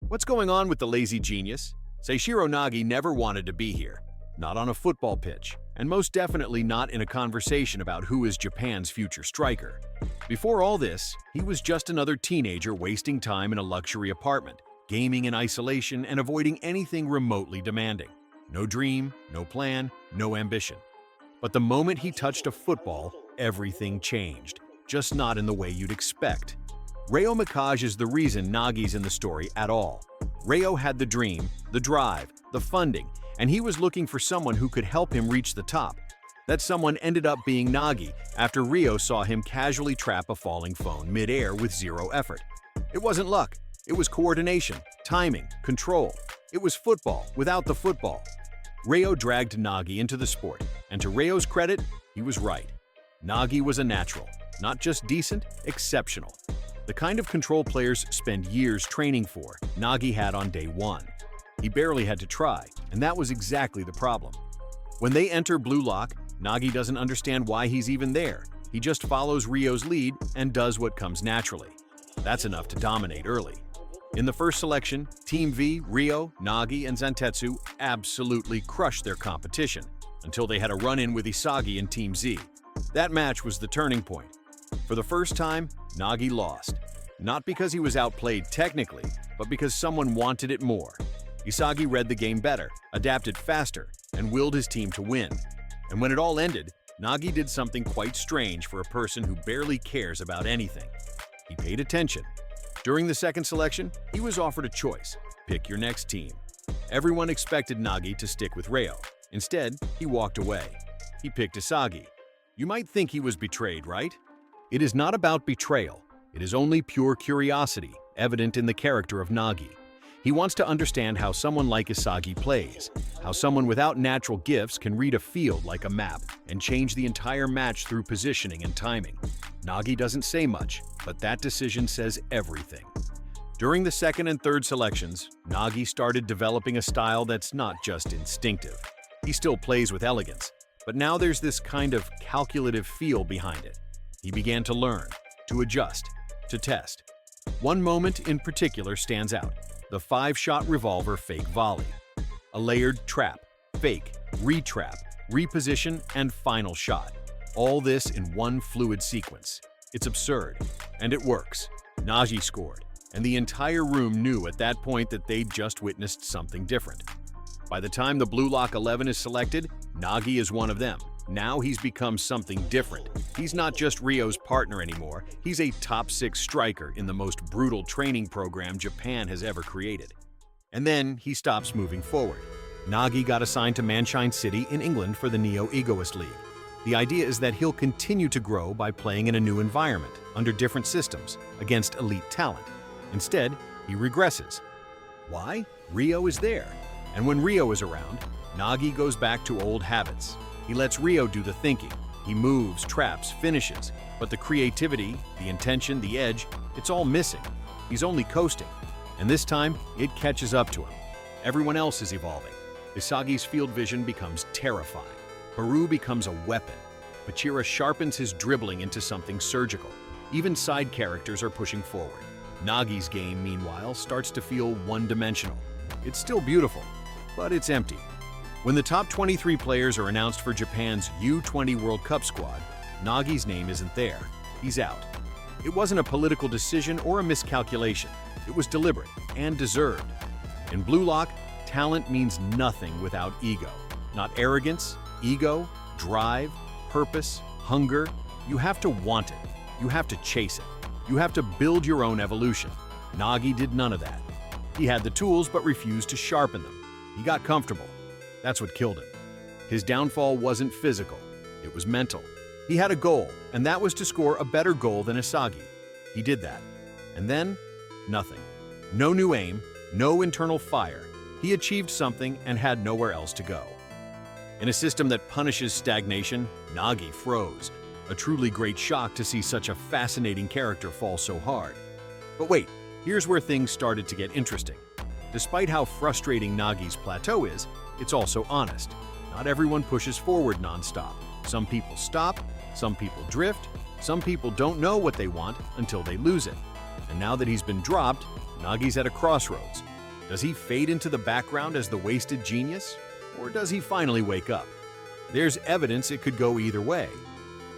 What's going on with the lazy genius? Seishiro Nagi never wanted to be here. Not on a football pitch, and most definitely not in a conversation about who is Japan's future striker. Before all this, he was just another teenager wasting time in a luxury apartment, gaming in isolation and avoiding anything remotely demanding. No dream, no plan, no ambition. But the moment he touched a football, everything changed, just not in the way you'd expect. Reo Mikage is the reason Nagi's in the story at all. Reo had the dream, the drive, the funding, and he was looking for someone who could help him reach the top. That someone ended up being Nagi after Reo saw him casually trap a falling phone mid-air with zero effort. It wasn't luck, it was coordination, timing, control. It was football without the football. Reo dragged Nagi into the sport, and to Reo's credit, he was right. Nagi was a natural, not just decent, exceptional. The kind of control players spend years training for, Nagi had on day one. He barely had to try, and that was exactly the problem. When they enter Blue Lock, Nagi doesn't understand why he's even there. He just follows Rio's lead and does what comes naturally. That's enough to dominate early. In the first selection, Team V, Ryo, Nagi, and Zantetsu absolutely crushed their competition until they had a run-in with Isagi and Team Z. That match was the turning point. For the first time, Nagi lost. Not because he was outplayed technically, but because someone wanted it more. Isagi read the game better, adapted faster, and willed his team to win. And when it all ended, Nagi did something quite strange for a person who barely cares about anything. He paid attention. During the second selection, he was offered a choice: pick your next team. Everyone expected Nagi to stick with Reo. Instead, he walked away. He picked Isagi. You might think he was betrayed, right? It is not about betrayal. It is only pure curiosity, evident in the character of Nagi. He wants to understand how someone like Isagi plays, how someone without natural gifts can read a field like a map and change the entire match through positioning and timing. Nagi doesn't say much, but that decision says everything. During the second and third selections, Nagi started developing a style that's not just instinctive. He still plays with elegance, but now there's this kind of calculative feel behind it. He began to learn, to adjust, to test. One moment in particular stands out: the 5-shot revolver fake volley. A layered trap, fake, retrap, reposition, and final shot. All this in one fluid sequence. It's absurd, and it works. Nagi scored, and the entire room knew at that point that they'd just witnessed something different. By the time the Blue Lock 11 is selected, Nagi is one of them. Now he's become something different. He's not just Rio's partner anymore, he's a top 6 striker in the most brutal training program Japan has ever created. And then he stops moving forward. Nagi got assigned to Manshine City in England for the Neo Egoist League. The idea is that he'll continue to grow by playing in a new environment, under different systems, against elite talent. Instead, he regresses. Why? Ryo is there. And when Ryo is around, Nagi goes back to old habits. He lets Ryo do the thinking. He moves, traps, finishes. But the creativity, the intention, the edge, it's all missing. He's only coasting. And this time, it catches up to him. Everyone else is evolving. Isagi's field vision becomes terrifying. Baru becomes a weapon. Pachira sharpens his dribbling into something surgical. Even side characters are pushing forward. Nagi's game, meanwhile, starts to feel one-dimensional. It's still beautiful, but it's empty. When the top 23 players are announced for Japan's U20 World Cup squad, Nagi's name isn't there. He's out. It wasn't a political decision or a miscalculation. It was deliberate and deserved. In Blue Lock, talent means nothing without ego. Not arrogance, ego, drive, purpose, hunger. You have to want it. You have to chase it. You have to build your own evolution. Nagi did none of that. He had the tools but refused to sharpen them. He got comfortable. That's what killed him. His downfall wasn't physical, it was mental. He had a goal, and that was to score a better goal than Isagi. He did that. And then, nothing. No new aim, no internal fire. He achieved something and had nowhere else to go. In a system that punishes stagnation, Nagi froze. A truly great shock to see such a fascinating character fall so hard. But wait, here's where things started to get interesting. Despite how frustrating Nagi's plateau is, it's also honest. Not everyone pushes forward non-stop. Some people stop, some people drift, some people don't know what they want until they lose it. And now that he's been dropped, Nagi's at a crossroads. Does he fade into the background as the wasted genius? Or does he finally wake up? There's evidence it could go either way.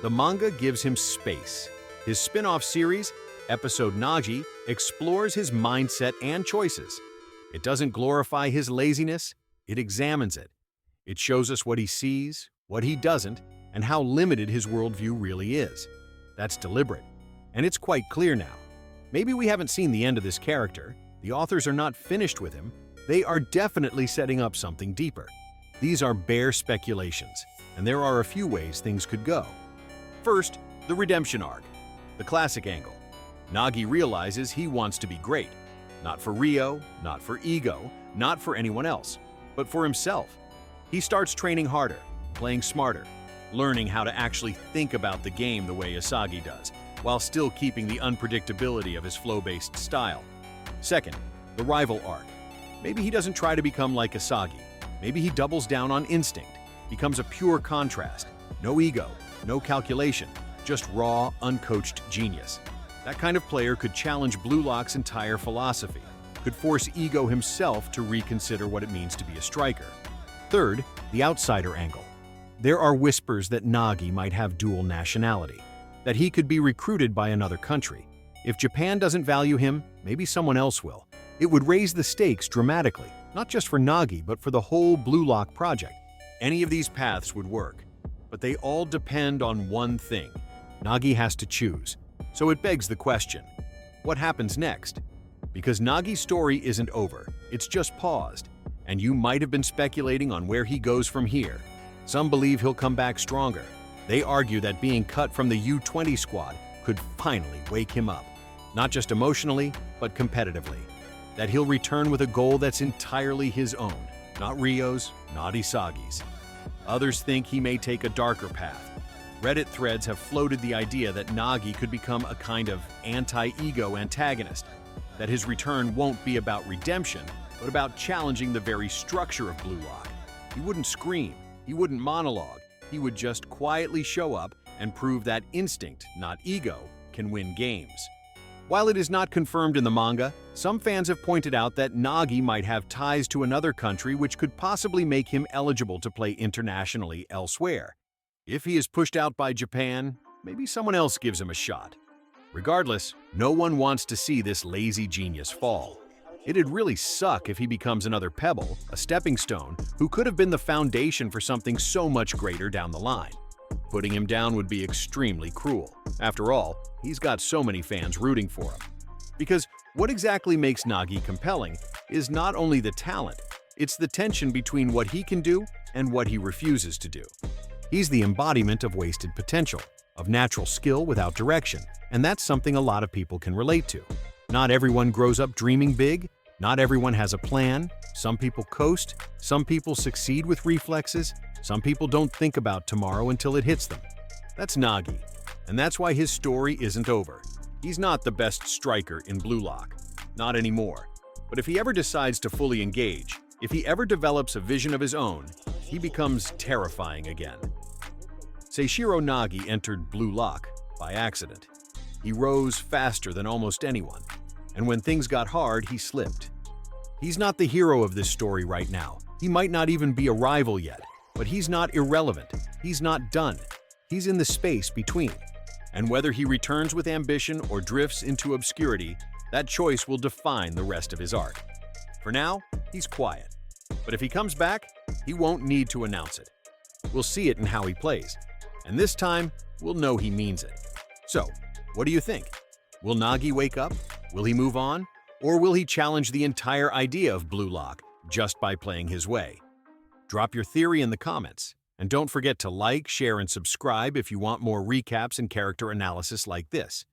The manga gives him space. His spin-off series, episode Nagi, explores his mindset and choices. It doesn't glorify his laziness, it examines it. It shows us what he sees, what he doesn't, and how limited his worldview really is. That's deliberate, and it's quite clear now. Maybe we haven't seen the end of this character. The authors are not finished with him. They are definitely setting up something deeper. These are bare speculations, and there are a few ways things could go. First, the redemption arc, the classic angle. Nagi realizes he wants to be great. Not for Rio, not for ego, not for anyone else, but for himself. He starts training harder, playing smarter, learning how to actually think about the game the way Isagi does, while still keeping the unpredictability of his flow-based style. Second, the rival arc. Maybe he doesn't try to become like Isagi. Maybe he doubles down on instinct, becomes a pure contrast. No ego, no calculation, just raw, uncoached genius. That kind of player could challenge Blue Lock's entire philosophy, could force Ego himself to reconsider what it means to be a striker. Third, the outsider angle. There are whispers that Nagi might have dual nationality, that he could be recruited by another country. If Japan doesn't value him, maybe someone else will. It would raise the stakes dramatically, not just for Nagi, but for the whole Blue Lock project. Any of these paths would work, but they all depend on one thing. Nagi has to choose. So it begs the question, what happens next? Because Nagi's story isn't over, it's just paused, and you might have been speculating on where he goes from here. Some believe he'll come back stronger. They argue that being cut from the U-20 squad could finally wake him up, not just emotionally, but competitively. That he'll return with a goal that's entirely his own, not Rio's, not Isagi's. Others think he may take a darker path. Reddit threads have floated the idea that Nagi could become a kind of anti-ego antagonist, that his return won't be about redemption, but about challenging the very structure of Blue Lock. He wouldn't scream, he wouldn't monologue, he would just quietly show up and prove that instinct, not ego, can win games. While it is not confirmed in the manga, some fans have pointed out that Nagi might have ties to another country which could possibly make him eligible to play internationally elsewhere. If he is pushed out by Japan, maybe someone else gives him a shot. Regardless, no one wants to see this lazy genius fall. It'd really suck if he becomes another pebble, a stepping stone, who could have been the foundation for something so much greater down the line. Putting him down would be extremely cruel. After all, he's got so many fans rooting for him. Because what exactly makes Nagi compelling is not only the talent, it's the tension between what he can do and what he refuses to do. He's the embodiment of wasted potential, of natural skill without direction, and that's something a lot of people can relate to. Not everyone grows up dreaming big, not everyone has a plan, some people coast, some people succeed with reflexes, some people don't think about tomorrow until it hits them. That's Nagi, and that's why his story isn't over. He's not the best striker in Blue Lock, not anymore. But if he ever decides to fully engage, if he ever develops a vision of his own, he becomes terrifying again. Seishiro Nagi entered Blue Lock by accident. He rose faster than almost anyone, and when things got hard, he slipped. He's not the hero of this story right now. He might not even be a rival yet, but he's not irrelevant. He's not done. He's in the space between. And whether he returns with ambition or drifts into obscurity, that choice will define the rest of his arc. For now, he's quiet. But if he comes back, he won't need to announce it. We'll see it in how he plays. And this time, we'll know he means it. So, what do you think? Will Nagi wake up? Will he move on? Or will he challenge the entire idea of Blue Lock just by playing his way? Drop your theory in the comments. And don't forget to like, share, and subscribe if you want more recaps and character analysis like this.